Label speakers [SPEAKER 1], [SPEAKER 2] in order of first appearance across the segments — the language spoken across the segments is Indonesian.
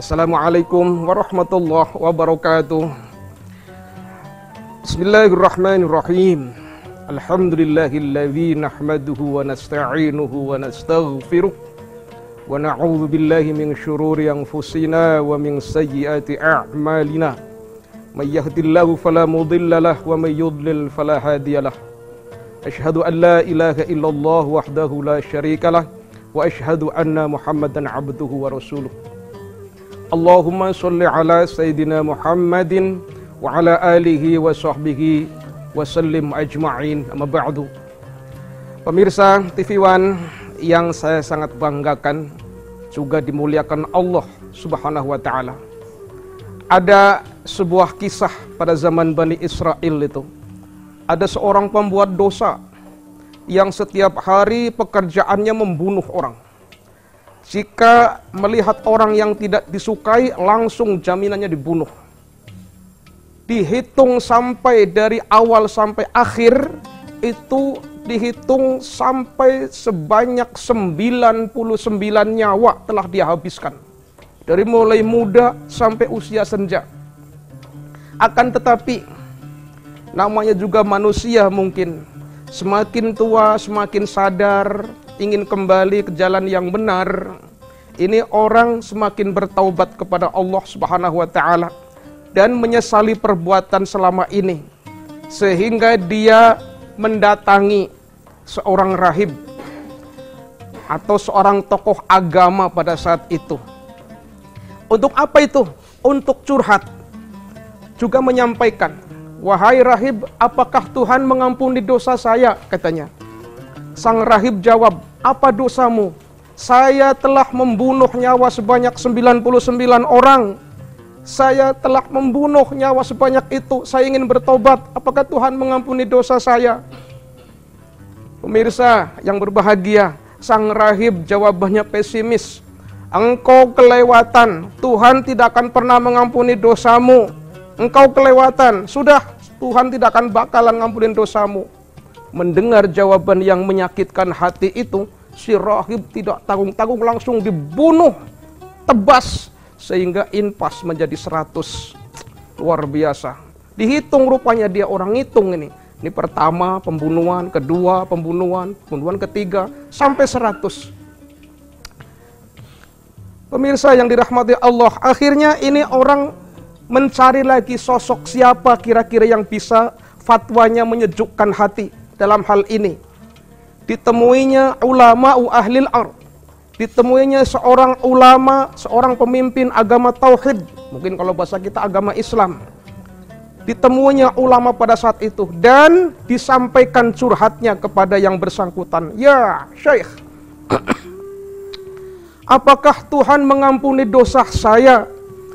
[SPEAKER 1] Assalamualaikum warahmatullahi wabarakatuh. Bismillahirrahmanirrahim. Alhamdulillahilladzi nahmaduhu wa nasta'inuhu wa nastaghfiruh wa na'udzu billahi min syururi anfusina wa min sayyiati a'malina. May yahdihillahu fala mudilla lahu wa may yudlil fala hadiyalah. Asyhadu an la ilaha illallah wahdahu la syarikalah wa asyhadu anna Muhammadan abduhu wa rasuluh. Allahumma sholli ala Sayyidina Muhammadin wa ala alihi wa sahbihi wa sallim ajma'in, amma ba'du. Pemirsa TV One yang saya sangat banggakan, juga dimuliakan Allah Subhanahu wa ta'ala. Ada sebuah kisah pada zaman Bani Israel itu. Ada seorang pembuat dosa yang setiap hari pekerjaannya membunuh orang. Jika melihat orang yang tidak disukai, langsung jaminannya dibunuh. Dihitung sampai dari awal sampai akhir, itu dihitung sampai sebanyak 99 nyawa telah dia habiskan. Dari mulai muda sampai usia senja. Akan tetapi, namanya juga manusia mungkin. Semakin tua, semakin sadar, ingin kembali ke jalan yang benar. Ini orang semakin bertaubat kepada Allah Subhanahu wa ta'ala dan menyesali perbuatan selama ini, sehingga dia mendatangi seorang rahib atau seorang tokoh agama pada saat itu. Untuk apa itu? Untuk curhat. Juga menyampaikan, "Wahai rahib, apakah Tuhan mengampuni dosa saya?" katanya. Sang rahib jawab, "Apa dosamu?" "Saya telah membunuh nyawa sebanyak 99 orang. Saya telah membunuh nyawa sebanyak itu. Saya ingin bertobat. Apakah Tuhan mengampuni dosa saya?" Pemirsa yang berbahagia, sang rahib jawabannya pesimis. "Engkau kelewatan. Tuhan tidak akan pernah mengampuni dosamu. Engkau kelewatan. Sudah, Tuhan tidak akan bakalan ngampunin dosamu." Mendengar jawaban yang menyakitkan hati itu, si rahib tidak tanggung-tanggung langsung dibunuh, tebas, sehingga inpas menjadi 100. Luar biasa. Dihitung rupanya, dia orang ngitung ini. Ini pertama pembunuhan, kedua pembunuhan, pembunuhan ketiga, sampai 100. Pemirsa yang dirahmati Allah, akhirnya ini orang mencari lagi sosok siapa kira-kira yang bisa fatwanya menyejukkan hati dalam hal ini. Ditemuinya ulama'u ahlil ard. Ditemuinya seorang ulama, seorang pemimpin agama tauhid. Mungkin kalau bahasa kita agama Islam. Ditemuinya ulama pada saat itu dan disampaikan curhatnya kepada yang bersangkutan. "Ya Syekh, apakah Tuhan mengampuni dosa saya?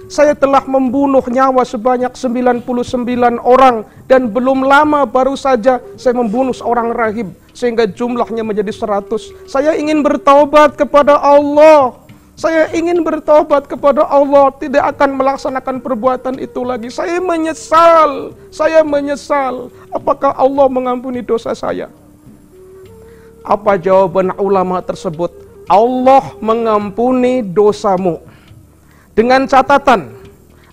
[SPEAKER 1] Saya telah membunuh nyawa sebanyak 99 orang dan belum lama baru saja saya membunuh seorang rahib sehingga jumlahnya menjadi 100. Saya ingin bertaubat kepada Allah. Saya ingin bertaubat kepada Allah, tidak akan melaksanakan perbuatan itu lagi. Saya menyesal. Saya menyesal. Apakah Allah mengampuni dosa saya?" Apa jawaban ulama tersebut? Allah mengampuni dosamu. Dengan catatan,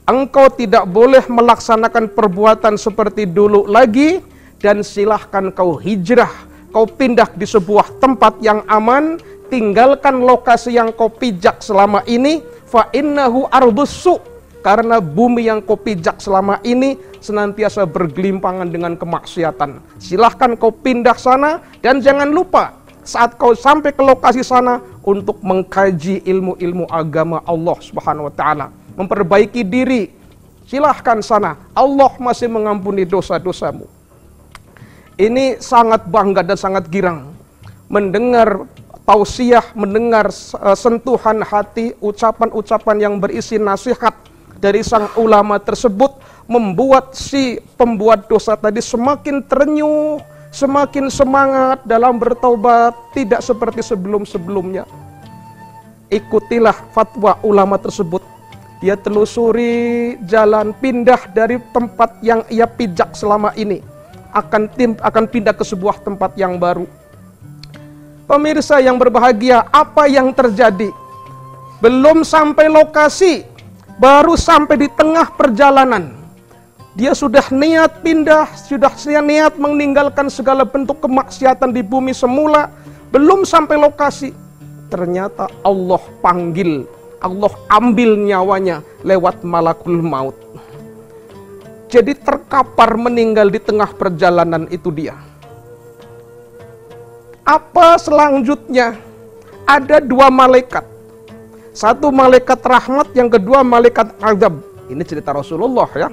[SPEAKER 1] engkau tidak boleh melaksanakan perbuatan seperti dulu lagi, dan silahkan kau hijrah, kau pindah di sebuah tempat yang aman, tinggalkan lokasi yang kau pijak selama ini, fa innahu ardussu, karena bumi yang kau pijak selama ini senantiasa bergelimpangan dengan kemaksiatan. Silahkan kau pindah sana, dan jangan lupa saat kau sampai ke lokasi sana untuk mengkaji ilmu-ilmu agama Allah Subhanahu wa ta'ala, memperbaiki diri. Silahkan sana, Allah masih mengampuni dosa-dosamu. Ini sangat bangga dan sangat girang mendengar tausiah, mendengar sentuhan hati, ucapan-ucapan yang berisi nasihat dari sang ulama tersebut, membuat si pembuat dosa tadi semakin terenyuh, semakin semangat dalam bertaubat, tidak seperti sebelum-sebelumnya. Ikutilah fatwa ulama tersebut. Dia telusuri jalan, pindah dari tempat yang ia pijak selama ini, akan pindah ke sebuah tempat yang baru. Pemirsa yang berbahagia, apa yang terjadi? Belum sampai lokasi, baru sampai di tengah perjalanan, dia sudah niat pindah, sudah niat meninggalkan segala bentuk kemaksiatan di bumi semula, belum sampai lokasi, ternyata Allah panggil, Allah ambil nyawanya lewat malakul maut. Jadi terkapar meninggal di tengah perjalanan itu dia. Apa selanjutnya? Ada dua malaikat. Satu malaikat rahmat, yang kedua malaikat azab. Ini cerita Rasulullah ya.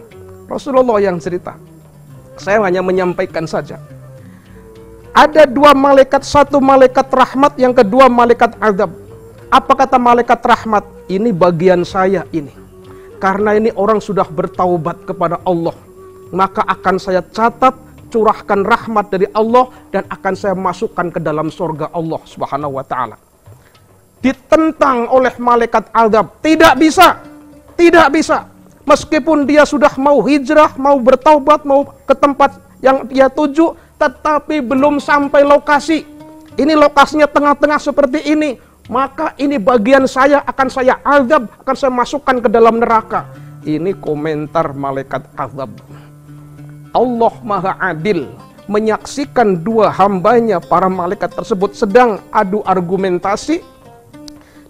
[SPEAKER 1] Rasulullah yang cerita. Saya hanya menyampaikan saja. Ada dua malaikat, satu malaikat rahmat, yang kedua malaikat azab. Apa kata malaikat rahmat? Ini bagian saya ini. Karena ini orang sudah bertaubat kepada Allah, maka akan saya catat, curahkan rahmat dari Allah, dan akan saya masukkan ke dalam surga Allah Subhanahu wa ta'ala. Ditentang oleh malaikat azab, tidak bisa, tidak bisa. Meskipun dia sudah mau hijrah, mau bertaubat, mau ke tempat yang dia tuju, tetapi belum sampai lokasi. Ini lokasinya tengah-tengah seperti ini, maka ini bagian saya, akan saya azab, akan saya masukkan ke dalam neraka. Ini komentar malaikat azab. Allah Maha Adil menyaksikan dua hambanya, para malaikat tersebut sedang adu argumentasi.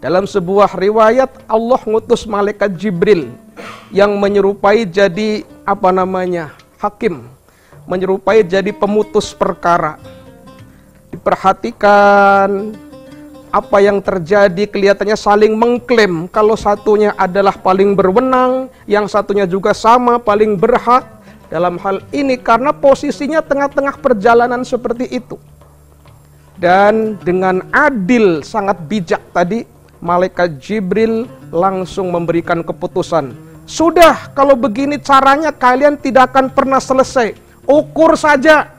[SPEAKER 1] Dalam sebuah riwayat, Allah ngutus malaikat Jibril yang menyerupai jadi hakim, menyerupai jadi pemutus perkara. Diperhatikan apa yang terjadi, kelihatannya saling mengklaim kalau satunya adalah paling berwenang, yang satunya juga sama paling berhak dalam hal ini, karena posisinya tengah-tengah perjalanan seperti itu. Dan dengan adil, sangat bijak tadi, malaikat Jibril langsung memberikan keputusan. Sudah, kalau begini caranya kalian tidak akan pernah selesai. Ukur saja.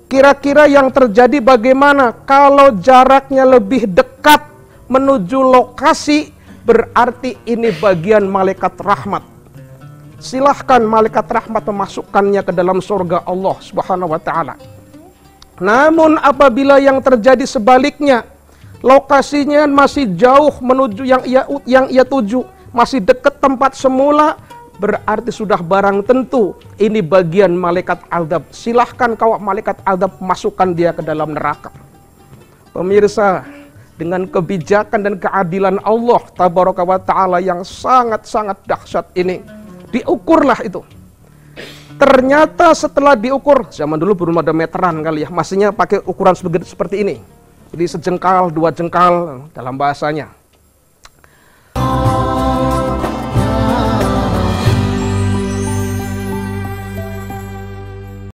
[SPEAKER 1] Kira-kira yang terjadi bagaimana? Kalau jaraknya lebih dekat menuju lokasi, berarti ini bagian malaikat rahmat. Silahkan malaikat rahmat memasukkannya ke dalam surga Allah Subhanahu wa ta'ala. Namun apabila yang terjadi sebaliknya, lokasinya masih jauh menuju yang ia tuju, masih dekat tempat semula, berarti sudah barang tentu ini bagian malaikat azab. Silahkan kau malaikat azab masukkan dia ke dalam neraka. Pemirsa, dengan kebijakan dan keadilan Allah Tabaraka wa ta'ala yang sangat-sangat dahsyat ini, diukurlah itu. Ternyata setelah diukur, zaman dulu belum ada meteran kali ya, masihnya pakai ukuran seperti ini. Jadi sejengkal, dua jengkal dalam bahasanya.